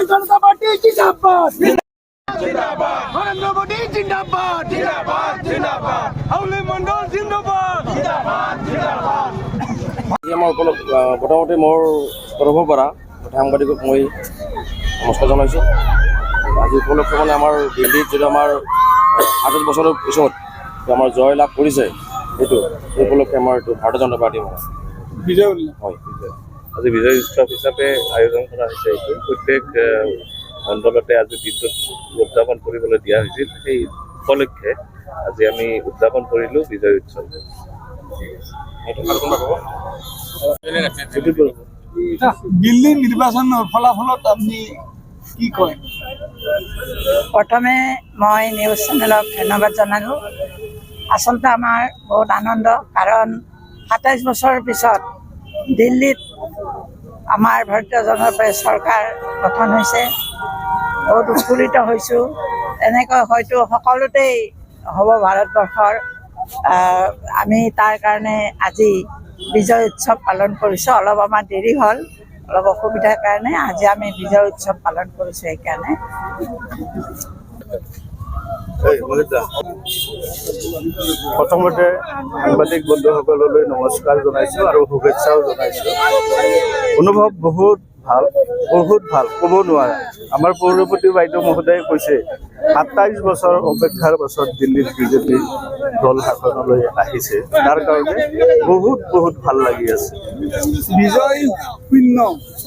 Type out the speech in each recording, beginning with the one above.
জনতা party জিন্দাবাদ জিন্দাবাদ নরেন্দ্র মোদি জিন্দাবাদ জিন্দাবাদ জিন্দাবাদ হাউলি মন্ডল জিন্দাবাদ জিন্দাবাদ জিন্দাবাদ আমার মোটামুটি মোৰ তৰফৰ পৰা সাংবাদিকক মই নমস্কাৰ জনাইছোঁ। আজি উপলক্ষে মানে আমাৰ দিল্লীত যিটো আমাৰ ২৭ বছৰৰ পিছত আমাৰ জয় লাভ কৰিছে সেইটো এই উপলক্ষে আমাৰ এইটো ভাৰতীয় জনতা পাৰ্টি মানে বিজয় হয়। আজি বিজয় উৎসৱ হিচাপে আয়োজন কৰা হৈছে। এইটো প্ৰত্যেক অঞ্চলতে আজি বিদ্যুৎ উদযাপন কৰিবলৈ দিয়া হৈছিল। সেই উপলক্ষে আজি আমি উদযাপন কৰিলোঁ বিজয় উৎসৱ। দিল্লীৰ নিৰ্বাচনৰ ফলাফলত আপুনি কি কয়? প্ৰথমে মই নিউজ চেনেলক ধন্যবাদ জনালোঁ। আচলতে আমাৰ বহুত আনন্দ, কাৰণ ২৭ বছৰৰ পিছত দিল্লীত আমাৰ ভাৰতীয় জনতা পাৰ্টীৰ চৰকাৰ গঠন হৈছে। বহুত উৎফুল্লিত হৈছোঁ। এনেকৈ হয়তো সকলোতেই হ'ব ভাৰতবৰ্ষৰ। আমি তাৰ কাৰণে আজি বিজয় উৎসৱ পালন কৰিছোঁ। অলপ আমাৰ দেৰি হ'ল, অলপ অসুবিধাৰ কাৰণে আজি আমি বিজয় উৎসৱ পালন কৰিছোঁ। সেইকাৰণে প্ৰথমতে সাংবাদিক বন্ধুসকললৈ নমস্কাৰ জনাইছোঁ আৰু শুভেচ্ছাও জনাইছোঁ। অনুভৱ বহুত ভাল, ক'ব নোৱাৰা। আমাৰ পৌৰপতি বাইদেউ মহোদয়ে কৈছে ২৭ বছৰ অপেক্ষাৰ পাছত দিল্লীত বিজেপি দল শাসনলৈ আহিছে, তাৰ কাৰণে বহুত ভাল লাগি আছে। বিজয় শূন্য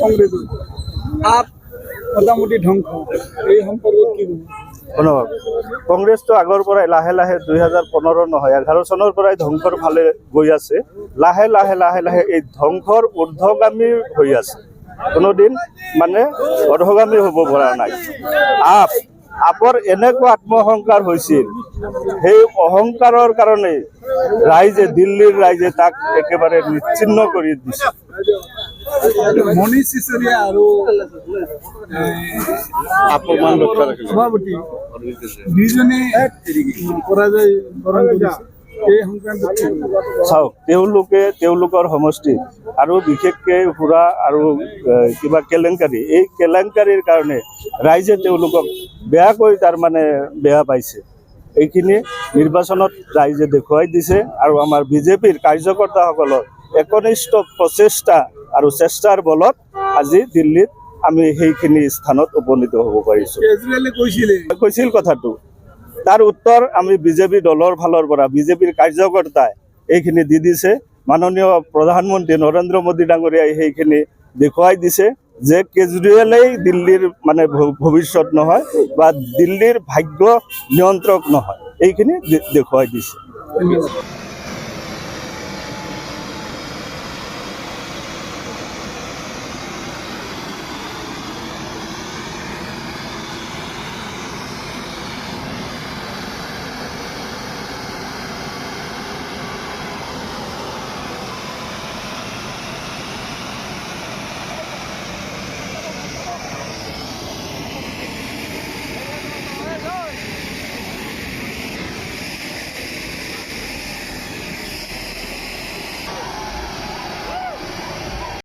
কংগ্ৰেছৰ আপ মোটামুটি ধ্বংস, এই সম্পৰ্কত কি ক'ব? অনুভৱ কংগ্ৰেছটো আগৰ পৰাই লাহে ২০১৫ নহয় ১১ চনৰ পৰাই ধ্বংসৰ ফালে গৈ আছে। লাহে এই ধ্বংসৰ ঊৰ্ধ্বগামী হৈ আছে। কোনোদিন মানে অধগামী হ'ব পৰা নাই। আপৰ এনেকুৱা আত্মঅহংকাৰ হৈছিল, সেই অহংকাৰৰ কাৰণে দিল্লীৰ ৰাইজে তাক একেবাৰে নিশ্চিন্ন কৰি দিছে। মনীষ চিচোদিয়া আৰু সভাপতি দুইজনে পৰাজয় বৰণ কৰিছে। এই সংক্ৰান্তত চাওক, তেওঁলোকৰ সমষ্টিত আৰু বিশেষকৈ সুৰা আৰু কিবা কেলেংকাৰী, এই কেলেংকাৰীৰ কাৰণে ৰাইজে তেওঁলোকক বেয়াকৈ বেয়া পাইছে। এইখিনি নিৰ্বাচনত ৰাইজে দেখুৱাই দিছে আৰু আমাৰ বিজেপিৰ কাৰ্যকৰ্তাসকলৰ একনিষ্ঠ প্ৰচেষ্টা আৰু চেষ্টাৰ বলত আজি দিল্লীত আমি সেইখিনি স্থানত উপনীত হ'ব পাৰিছোঁ। কৈছিল কথাটো, তাৰ উত্তৰ আমি বিজেপি দলৰ ফালৰ পৰা বিজেপিৰ কাৰ্যকৰ্তাই এইখিনি দি দিছে। মাননীয় প্ৰধানমন্ত্ৰী নৰেন্দ্ৰ মোদী ডাঙৰীয়াই সেইখিনি দেখুৱাই দিছে যে কেজৰিৱালেই দিল্লীৰ ভৱিষ্যত নহয় বা দিল্লীৰ ভাগ্য নিয়ন্ত্ৰক নহয়, এইখিনি দেখুৱাই দিছে।